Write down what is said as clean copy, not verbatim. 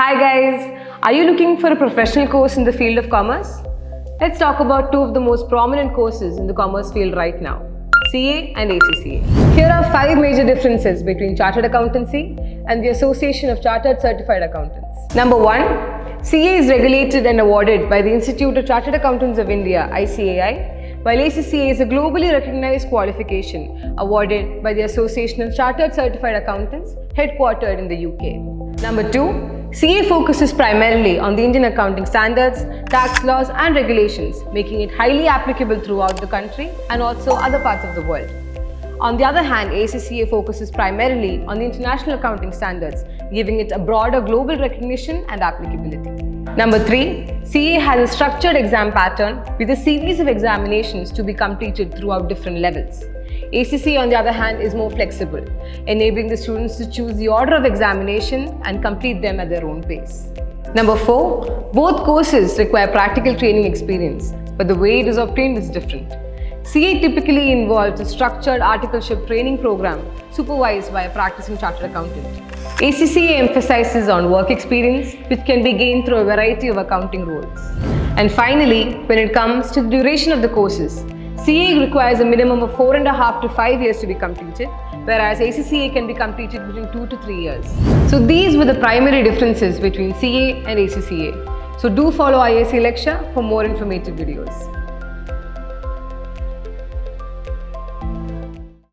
Hi guys, are you looking for a professional course in the field of commerce? Let's talk about two of the most prominent courses in the commerce field right now, CA and ACCA. Here are 5 major differences between Chartered Accountancy and the Association of Chartered Certified Accountants. Number 1, CA is regulated and awarded by the Institute of Chartered Accountants of India, ICAI, while ACCA is a globally recognized qualification awarded by the Association of Chartered Certified Accountants, headquartered in the UK. Number 2, CA focuses primarily on the Indian accounting standards, tax laws and regulations, making it highly applicable throughout the country and also other parts of the world. On the other hand, ACCA focuses primarily on the international accounting standards, giving it a broader global recognition and applicability. Number 3, CA has a structured exam pattern with a series of examinations to be completed throughout different levels. ACCA, on the other hand, is more flexible, enabling the students to choose the order of examination and complete them at their own pace. Number 4, both courses require practical training experience, but the way it is obtained is different. CA typically involves a structured articleship training program supervised by a practicing chartered accountant. ACCA emphasizes on work experience, which can be gained through a variety of accounting roles. And finally, when it comes to the duration of the courses, CA requires a minimum of 4.5 to 5 years to be completed, whereas ACCA can be completed between 2 to 3 years. So these were the primary differences between CA and ACCA. So do follow IAC Lakshya for more informative videos.